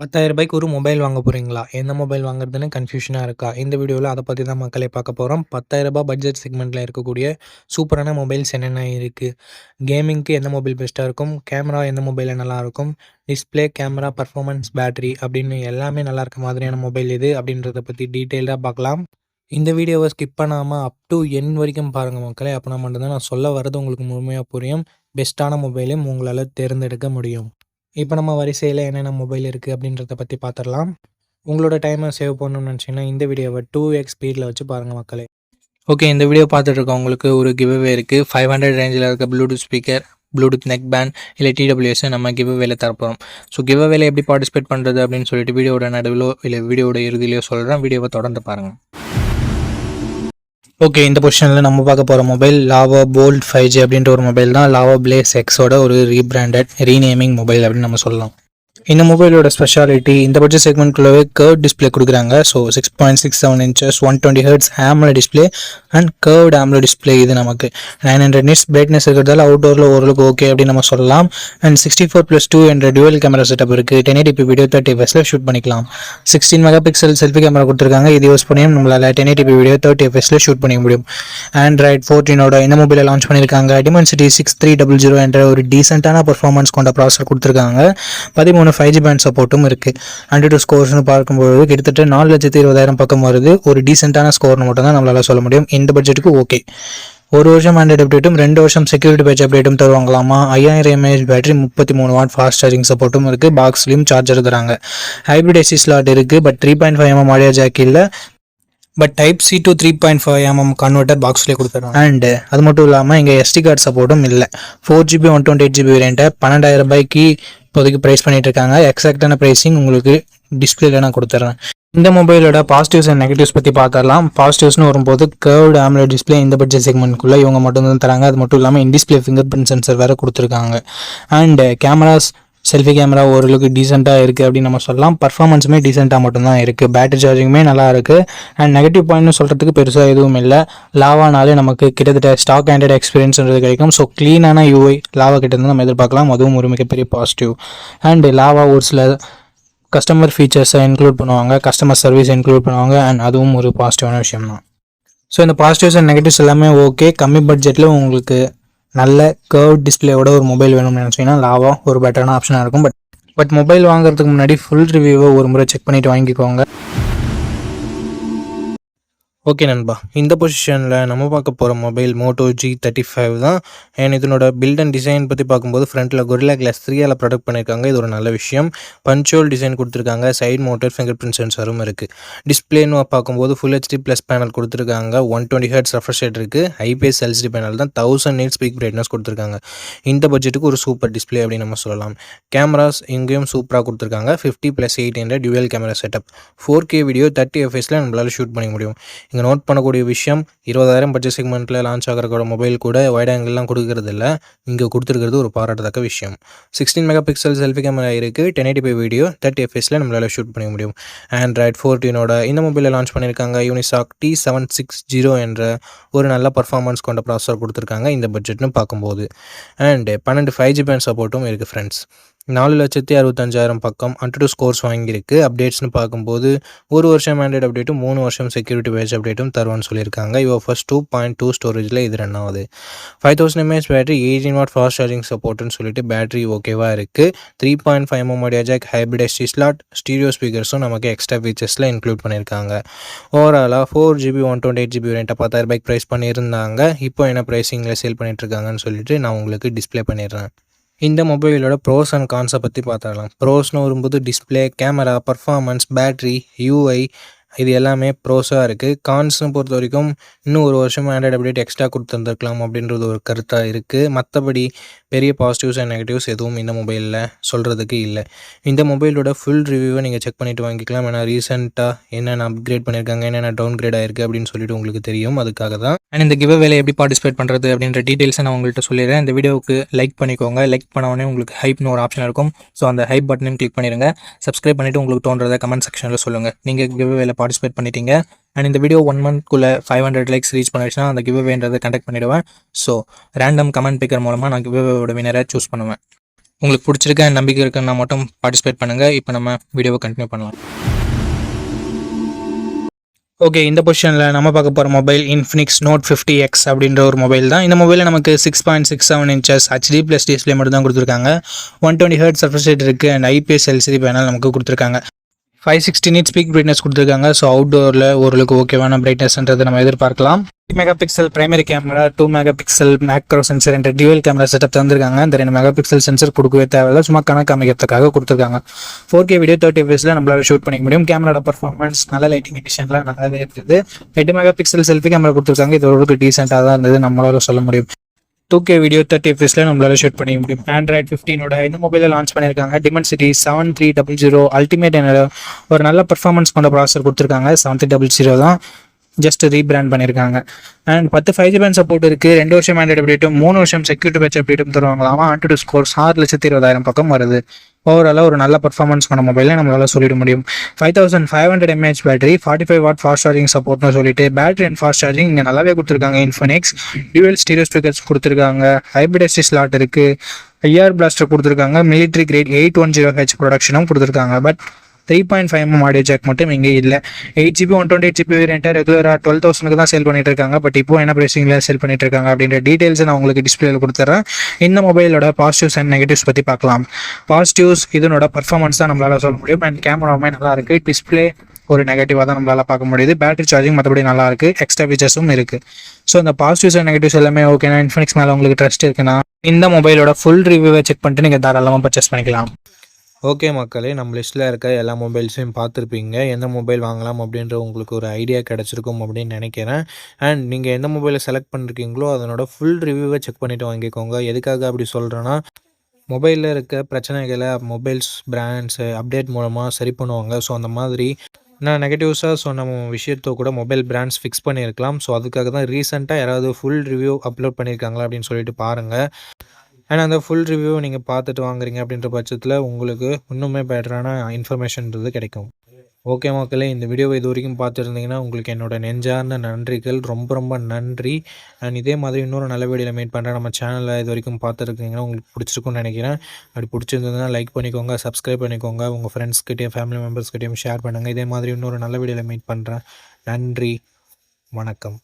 ரூ. 10,000க்கு ஒரு மொபைல் வாங்க போறீங்களா? எந்த மொபைல் வாங்குறதுன்னு கன்ஃப்யூஷனா இருக்கா? இந்த வீடியோல அத பத்தி தான் மக்களே பார்க்க போறோம். ரூ. 10,000 பட்ஜெட் செக்மெண்ட்ல இருக்கக்கூடிய சூப்பரான மொபைல்ஸ் என்னென்ன இருக்கு? கேமிங்க்கு எந்த மொபைல் பெஸ்ட்டா இருக்கும்? கேமரா எந்த மொபைல்ல நல்லாருக்கும்? டிஸ்ப்ளே, கேமரா, பெர்ஃபார்மன்ஸ், பேட்டரி அப்படின்னு எல்லாமே நல்லா இருக்க மாதிரியான மொபைல் எது? அப்படின்றத பத்தி டீட்டெயில்டா பார்க்கலாம். இந்த வீடியோவ ஸ்கிப் பண்ணாம அப் டூ எண்ட் வரைக்கும் பாருங்க மக்களே. அப்பனா மட்டும் தான் நான் சொல்ல வர்றது உங்களுக்கு முழுமையா புரியும். பெஸ்ட்டான மொபைலையும் உங்களால தேர்ந்தெடுக்க முடியும். இப்போ நம்ம வரிசையில் என்னென்ன மொபைல் இருக்குது அப்படின்றத பற்றி பார்த்துடலாம். உங்களோட டைமை சேவ் பண்ணணும்னு நினச்சிங்கன்னா இந்த வீடியோவை 2x ஸ்பீடில் வச்சு பாருங்கள் மக்களே. ஓகே, இந்த வீடியோ பார்த்துட்டு இருக்கவங்களுக்கு ஒரு கிவ்அவே இருக்குது. 500 ரேஞ்சில் இருக்க Bluetooth speaker, Bluetooth neck band இல்லை டிடபிள்யூஎஸ் நம்ம கிவ்அவேல தரப்போகிறோம். ஸோ கிவ்அவேல எப்படி பார்ட்டிசிபேட் பண்ணுறது அப்படின்னு சொல்லிட்டு வீடியோட நடுவிலோ இல்லை வீடியோட இறுதியிலையோ சொல்கிறேன். வீடியோவை தொடர்ந்து பாருங்கள். ஓகே, இந்த பொசிஷனில் நம்ம பார்க்க போகிற மொபைல் லாவா போல்ட் 5G அப்படின்ற ஒரு மொபைல் தான். லாவா பிளேஸ் எக்ஸோட ஒரு ரீநேமிங் மொபைல் அப்படின்னு நம்ம சொல்லலாம். இந்த மொபைலோட ஸ்பெஷாலிட்டி இந்த பட்ஜெட் செக்மெண்ட்குள்ளவே கர்வ் டிஸ்பிளே கொடுக்குறாங்க. So 6.67 inches 120 hertz AMOLED display and curved AMOLED display. இது நமக்கு 900 நிட்ஸ் பிரைட்னஸ் இருக்கிறதால அவுட்டோரில் ஓரளவுக்கு ஓகே அப்படின்னு நம்ம சொல்லலாம். அண்ட் 64+2 என்ற டுவல் கேமரா செட்டப் இருக்குது. 1080p வீடியோ 30 fps ஷூட் பண்ணிக்கலாம். 16 மெகா பிக்சல் செல்ஃபி கேமரா கொடுத்துருக்காங்க. இது யூஸ் பண்ணியும் நம்மளால் 1080p வீடியோ 30 fps ஷூட் பண்ணிக்க முடியும். ஆண்ட்ராய்ட் 14ஓட இந்த மொபைலை லான்ச் பண்ணியிருக்காங்க. Dimensity 6300 என்ற ஒரு டீசென்டான பர்ஃபார்மன்ஸ் கொண்ட ப்ராசஸர் கொடுத்துருக்காங்க. 13 5G பேண்ட் சப்போர்ட்டும் இருக்குது. AnTuTu ஸ்கோர்ஸ்னு பார்க்கும்போது கிட்டத்தட்ட 4,20,000 பக்கம் வருது. ஒரு டீசென்டான ஸ்கோர்னு மட்டும் தான் நம்மளால் சொல்ல முடியும். இந்த பட்ஜெட்டுக்கு ஓகே. 1 வருஷம் ஆண்ட்ராய்டு அப்டேட்டும் 2 வருஷம் செக்யூரிட்டி பேட்ச் அப்டேட்டும் தருவாங்களாமா. 5000 mAh battery, 33 watt fast charging சப்போர்ட்டும் இருக்குது. பாக்ஸ்லையும் சார்ஜர் தராங்க. ஹைப்ரிட் AC ஸ்லாட் இருக்குது. பட் 3.5mm ஆடியோ ஜாக் இல்லை. But type C to 3.5mm converter பாக்ஸ்லேயே கொடுத்துருவாங்க. அண்ட் அது மட்டும் இல்லாமல் இங்கே SD கார்டு சப்போர்ட்டும் இல்லை. 4GB 128GB வேரியண்ட்டை 12,000 ரூபாய்க்கு இப்போதைக்கு ப்ரைஸ் பண்ணிட்டு இருக்காங்க. எக்ஸாக்டான ப்ரைஸிங் உங்களுக்கு டிஸ்பிளேல நான் கொடுத்துட்றேன். இந்த மொபைலோட பாசிட்டிவ்ஸ் அண்ட் நெகட்டிவ்ஸ் பற்றி பார்க்கலாம். பாசிட்டிவ்ஸ்னு வரும்போது கர்வ்டு AMOLED டிஸ்பிளே இந்த பட்ஜெட் செக்மெண்ட்குள்ளே இவங்க மட்டும் தான் தராங்க. அது மட்டும் இல்லாமல் இன்டிஸ்பிளே ஃபிங்கர் பிரிண்ட் சென்சர் வேறு கொடுத்துருக்காங்க. அண்ட் கேமராஸ், செல்ஃபி கேமரா ஓரளவுக்கு டீசெண்டாக இருக்குது அப்படின்னு நம்ம சொல்லலாம். பர்ஃபார்மன்ஸுமே டீசெண்டாக மட்டும்தான் இருக்குது. பேட்டரி சார்ஜிங்குமே நல்லா இருக்குது. அண்ட் நெகட்டிவ் பாயிண்ட்னு சொல்கிறதுக்கு பெருசாக எதுவும் இல்லை. லாவானாலே நமக்கு கிட்டத்தட்ட ஸ்டாக் ஆண்ட்ராய்டு எக்ஸ்பீரியன்ஸ்ன்றது கிடைக்கும். ஸோ க்ளீனான UI லாவா கிட்டேருந்து நம்ம எதிர்பார்க்கலாம். அதுவும் ஒரு மிகப்பெரிய பாசிட்டிவ். அண்ட் லாவா ஒரு சில கஸ்டமர் ஃபீச்சர்ஸை இன்க்ளூட் பண்ணுவாங்க, கஸ்டமர் சர்வீஸ் இன்க்ளூட் பண்ணுவாங்க. அண்ட் அதுவும் ஒரு பாசிட்டிவான விஷயம் தான். ஸோ இந்த பாசிட்டிவ்ஸ் அண்ட் நெகட்டிவ்ஸ் எல்லாமே ஓகே. கம்மி பட்ஜெட்டில் உங்களுக்கு நல்ல கர்வ் டிஸ்பிளேயோட ஒரு மொபைல் வேணும்னு நினச்சிங்கன்னா லாவா ஒரு பெட்டரான ஆப்ஷனாக இருக்கும். பட் மொபைல் வாங்குறதுக்கு முன்னாடி ஃபுல் ரிவ்யூவை ஒரு முறை செக் பண்ணிவிட்டு வாங்கிக்கோங்க. ஓகே நண்பா, இந்த பொசிஷனில் நம்ம பார்க்க போகிற மொபைல் Moto G35 தான். அண்ட் இதனோட பில்ட் அண்ட் டிசைன் பற்றி பார்க்கும்போது ஃப்ரண்ட்டில் Gorilla Glass 3ஆல் ப்ரொடக்ட் பண்ணியிருக்காங்க. இது ஒரு நல்ல விஷயம். பஞ்சுவல் டிசைன் கொடுத்துருக்காங்க. சைட் மவுண்டட் ஃபிங்கர் பிரிண்ட் சென்சரும் இருக்குது. டிஸ்பிளேன்னு பார்க்கும்போது ஃபுல் HD ப்ளஸ் பேனல் கொடுத்துருக்காங்க. 120 Hz ரெஃப்ரெஷ் ரேட் இருக்குது. IPS LCD பேனல் தான். 1000 nits பீக் பிரைட்னஸ் கொடுத்துருக்காங்க. இந்த பட்ஜெட்டுக்கு ஒரு சூப்பர் டிஸ்பிளே அப்படின்னு நம்ம சொல்லலாம். கேமராஸ் இங்கேயும் சூப்பராக கொடுத்துருக்காங்க. 50+8 என்ற twelve camera setup. 4K video 30 fps நம்மளால் ஷூட் பண்ணிக்க முடியும். இங்கே நோட் பண்ணக்கூடிய விஷயம், 20,000 பட்ஜெட் செக்மெண்ட்டில் லான்ச் ஆகிற மொபைல் கூட வைட் ஆங்கிள்லாம் கொடுக்கறது இல்லை. இங்கே கொடுத்துருக்கிறது ஒரு பாராட்டத்தக்க விஷயம். 16 மெகா பிக்சல் செல்ஃபி கேமரா இருக்குது. 1080p வீடியோ 30 fps நம்மளால் ஷூட் பண்ணிக்க முடியும். ஆண்ட்ராய்ட் 14ஓட இந்த மொபைலில் லான்ச் பண்ணியிருக்காங்க. Unisoc T760 என்ற ஒரு நல்ல பர்ஃபார்மன்ஸ் கொண்ட ப்ராசஸர் கொடுத்துருக்காங்க இந்த பட்ஜெட்னு பார்க்கும்போது. அண்ட் 12 5G பேண்ட் சப்போர்ட்டும் இருக்குது ஃப்ரெண்ட்ஸ். 4,65,000 பக்கம் AnTuTu ஸ்கோர்ஸ் வாங்கியிருக்கு. அப்டேட்ஸ்னு பார்க்கும்போது 1 வருஷம் ஆண்ட்ராய்டு அப்டேட்டும் 3 வருஷம் செக்யூரிட்டி பேட்ச் அப்டேட்டும் தருவான்னு சொல்லியிருக்காங்க. ஃபர்ஸ்ட் 2.2 ஸ்டோரேஜில் இது ரன் ஆகுது. 5000 mAh battery, 18 watt fast charging சப்போர்ட்னு சொல்லிட்டு பேட்டரி ஓகேவாக இருக்குது. 3.5mm audio jack, hybrid SD slot, stereo ஸ்பீக்கர்ஸும் நமக்கு எக்ஸ்ட்ரா ஃபீச்சர்ஸில் இன்க்ளூட் பண்ணியிருக்காங்க. ஓவராலாக 4GB 128GB வேரியண்ட்டை 10,000 ரூபாய்க்கு ப்ரைஸ் பண்ணியிருந்தாங்க. இப்போ என்ன ப்ரைஸிங்கில் சேல் பண்ணிட்டுருக்காங்கன்னு சொல்லிட்டு நான் உங்களுக்கு டிஸ்பிளே பண்ணிடுறேன். இந்த மொபைலோட ப்ரோஸ் அண்ட் கான்ஸை பற்றி பார்த்துடலாம். ப்ரோஸ்னு வரும்போது display, camera, performance, battery, UI இது எல்லாமே ப்ரோஸாக இருக்குது. கான்ஸ்னு பொறுத்த வரைக்கும் இன்னும் 1 வருஷம் ஆண்ட்ராய்டு அப்டேட் எக்ஸ்ட்ரா கொடுத்துருந்துருக்கலாம் அப்படின்றது ஒரு கருத்தாக இருக்குது. மற்றபடி பெரிய பாசிட்டிவ்ஸ் அண்ட் நெகட்டிவ்ஸ் எதுவும் இந்த மொபைலில் சொல்கிறதுக்கு இல்லை. இந்த மொபைலோட ஃபுல் ரிவ்யூவை நீங்கள் செக் பண்ணிவிட்டு வாங்கிக்கலாம். ஏன்னா ரீசெண்டாக என்னென்ன அப்கிரேட் பண்ணியிருக்காங்க, என்னென்ன டவுன் கிரேட் ஆயிருக்கு அப்படின்னு சொல்லிட்டு உங்களுக்கு தெரியும். அதுக்காக தான். அண்ட் இந்த கிவ்அவேல எப்படி பார்ட்டிசிபேட் பண்ணுறது அப்படின்ற டீட்டெயில்ஸை நான் உங்கள்கிட்ட சொல்லிடுறேன். இந்த வீடியோவுக்கு லைக் பண்ணிக்கோங்க. லைக் பண்ண உடனே உங்களுக்கு ஹைப்னு ஒரு ஆப்ஷன் இருக்கும். ஸோ அந்த ஹைப் பட்டனையும் கிளிக் பண்ணிடுங்க. சப்ஸ்கிரைப் பண்ணிவிட்டு உங்களுக்கு தோன்றதை கமெண்ட் செக்ஷனில் சொல்லுங்கள். நீங்கள் கிவ்அவேல பார்ட்டிசிபேட் பண்ணிட்டீங்க. அண்ட் இந்த வீடியோ 1 மந்த்க்குள்ளே 500 லைக்ஸ் ரீச் பண்ணிடுச்சுன்னா அந்த கிவ்அவேன்றதை கண்டக்ட் பண்ணிவிடுவேன். ஸோ ரேண்டம் கமெண்ட் பிக்கர் மூலமாக நான் கிவ்அவேவோட வினரை சூஸ் பண்ணுவேன். உங்களுக்கு பிடிச்சிருக்க நம்பிக்கை இருக்குன்னா மட்டும் பார்ட்டிசிபேட் பண்ணுங்கள். இப்போ நம்ம வீடியோவை கண்டினியூ பண்ணலாம். ஓகே, இந்த பொசிஷனில் நம்ம பார்க்க போகிற மொபைல் இன்ஃபினிக்ஸ் நோட் 50X அப்படின்ற ஒரு மொபைல் தான். இந்த மொபைலில் நமக்கு 6.67 இன்ச்சஸ் HD ப்ளஸ் டிஸ்பிளே மட்டும் தான் கொடுத்துருக்காங்க. 120 ஹெர்ட்ஸ் ரெஃப்ரெஷ் ரேட் இருக்குது அண்ட் IPS LCD பேனல் நமக்கு கொடுத்துருக்காங்க. 560 nits பீக் பிரைட்னஸ் கொடுத்துருக்காங்க. ஸோ அவுட்டோரில் ஓரளவுக்கு ஓகேவான பிரைட்னஸ்ன்றதை நம்ம எதிர்பார்க்கலாம். 3 mega pixel primary camera, 2 mega pixel macro sensor என்ற டியூவல் கேமரா செட்டப் தந்திருக்காங்க. இந்த 2 மெகா பிக்சல் சென்சர் கொடுக்கவே தேவையில்லை, சும்மா கணக்கு அமைக்கிறதுக்காக கொடுத்துருக்காங்க. 4K வீடியோ 30 fps நம்மளால ஷூட் பண்ணிக்க முடியும். கேமராட பர்ஃபார்மன்ஸ் நல்ல லைட்டிங் எடிஷன்லாம் நல்லாவே இருக்குது. 8 மெகா பிக்சல் செல்ஃபி கேமரா கொடுத்துருக்காங்க. இது ஓரளவுக்கு டீசெண்டாக தான் இருந்தது நம்மளால சொல்ல முடியும். 2K வீடியோ 30 fps நம்மளால ஷூட் பண்ணிக்க முடியும். Android 15 இந்த மொபைலில் லான்ச் பண்ணியிருக்காங்க. Dimensity 7300 அல்டிமேட் என்ற ஒரு நல்ல பர்ஃபார்மன்ஸ் கொண்ட ப்ராசஸர் கொடுத்துருக்காங்க. 7300 தான் ஜஸ்ட் ரீபிராண்ட் பண்ணியிருக்காங்க. அண்ட் 10 5G பேண்ட் சப்போர்ட் இருக்குது. 2 வருஷம் ஆண்ட்ராய்டு அப்டேட்டும் 3 வருஷம் செக்யூரிட்டி பேட்ச் அப்டேட்டும் தருவாங்களாமா. AnTuTu ஸ்கோர்ஸ் 6,20,000 பக்கம் வருது. ஓவராலாக ஒரு நல்ல பர்ஃபார்மன்ஸ் பண்ண மொபைலில் நம்மளால சொல்லிட முடியும். 5500 mAh battery, 45 watt fast charging சப்போர்ட்னு சொல்லிட்டு பேட்டரி அண்ட் ஃபாஸ்ட் சார்ஜிங் இங்கே நல்லாவே கொடுத்துருக்காங்க. இன்ஃபினிக்ஸ் டியூவல் ஸ்டீரியோ ஸ்பீக்கர்ஸ் கொடுத்துருக்காங்க. ஹைப்ரிட் எஸ்டி ஸ்லாட் இருக்குது. IR பிளாஸ்டர் கொடுத்துருக்காங்க. மிலிட்ரி கிரேட் 810H ப்ரொடக்ஷனும் கொடுத்துருக்காங்க. பட் 3.5mm ஆடியோ ஜாக் மட்டும் இங்கே இல்லை. 8GB 128GB வேரியண்ட்டை ரெகுலராக 12,000 தான் சேல் பண்ணிட்டு இருக்காங்க. பட் இப்போ என்ன ப்ரைஸிங்கில் சேல் பண்ணிட்டு இருக்காங்க அப்படின்ற டீட்டெயில்ஸ் நான் உங்களுக்கு டிஸ்பிளேல கொடுத்துறேன். இந்த மொபைலோட பாசிட்டிவ்ஸ் அண்ட் நெகட்டிவ்ஸ் பற்றி பார்க்கலாம். பாசிட்டிவ்ஸ் இதனோட பர்ஃபார்மன்ஸ் தான் நம்மளால சொல்ல முடியும். அண்ட் கேமராவுமே நல்லா இருக்குது. டிஸ்பிளே ஒரு நெகட்டிவாக தான் நம்மளால பார்க்க முடியுது. பேட்டரி சார்ஜிங் மற்றபடி நல்லா இருக்குது. எக்ஸ்ட்ரா ஃபீச்சர்ஸும் இருக்குது. ஸோ இந்த பாசிட்டிவ்ஸ் அண்ட் நெகட்டிவ்ஸ் எல்லாமே ஓகேனா, இன்ஃபினிக்ஸ் மேலே உங்களுக்கு ட்ரஸ்ட் இருக்குன்னா இந்த மொபைலோட ஃபுல் ரிவ்யூவை செக் பண்ணிட்டு நீங்கள் தாராளமாக பர்ச்சேஸ் பண்ணிக்கலாம். ஓகே மக்களே, நம்ம லிஸ்ட்டில் இருக்க எல்லா மொபைல்ஸையும் பார்த்துருப்பீங்க. எந்த மொபைல் வாங்கலாம் அப்படின்ற உங்களுக்கு ஒரு ஐடியா கிடச்சிருக்கும் அப்படின்னு நினைக்கிறேன். அண்ட் நீங்கள் எந்த மொபைலை செலக்ட் பண்ணிருக்கீங்களோ அதனோட ஃபுல் ரிவ்யூவை செக் பண்ணிவிட்டு வாங்கிக்கோங்க. எதுக்காக அப்படி சொல்கிறேன்னா, மொபைலில் இருக்க பிரச்சனைகளை மொபைல்ஸ் பிராண்ட்ஸு அப்டேட் மூலமாக சரி பண்ணுவாங்க. ஸோ அந்த மாதிரி நான் நெகட்டிவ்ஸாக சொன்ன விஷயத்தை கூட மொபைல் பிராண்ட்ஸ் ஃபிக்ஸ் பண்ணியிருக்கலாம். ஸோ அதுக்காக தான் ரீசெண்டாக யாராவது ஃபுல் ரிவ்யூ அப்லோட் பண்ணியிருக்காங்களா அப்படின்னு சொல்லிட்டு பாருங்கள். அண்ட் அந்த ஃபுல் ரிவ்யூ நீங்கள் பார்த்துட்டு வாங்குறீங்க அப்படின்ற பட்சத்தில் உங்களுக்கு இன்னுமே பெட்டரான இன்ஃபர்மேஷன்றது கிடைக்கும். ஓகே மக்களே, இந்த வீடியோவை இது வரைக்கும் பார்த்துருந்தீங்கன்னா உங்களுக்கு என்னோட நெஞ்சார்ந்த நன்றிகள், ரொம்ப ரொம்ப நன்றி. அண்ட் இதே மாதிரி இன்னொரு நல்ல வீடியோவில் மீட் பண்ணுறேன். நம்ம சேனலில் இது வரைக்கும் பார்த்துருக்கீங்கன்னா உங்களுக்கு பிடிச்சிருக்குன்னு நினைக்கிறேன். அப்படி பிடிச்சிருந்ததுன்னா லைக் பண்ணிக்கோங்க, சப்ஸ்கிரைப் பண்ணிக்கோங்க, உங்கள் ஃப்ரெண்ட்ஸ்கிட்டையும் ஃபேமிலி மெம்பர்ஸ்கிட்டையும் ஷேர் பண்ணுங்கள். இதே மாதிரி இன்னொரு நல்ல வீடியோவில் மீட் பண்ணுறேன். நன்றி, வணக்கம்.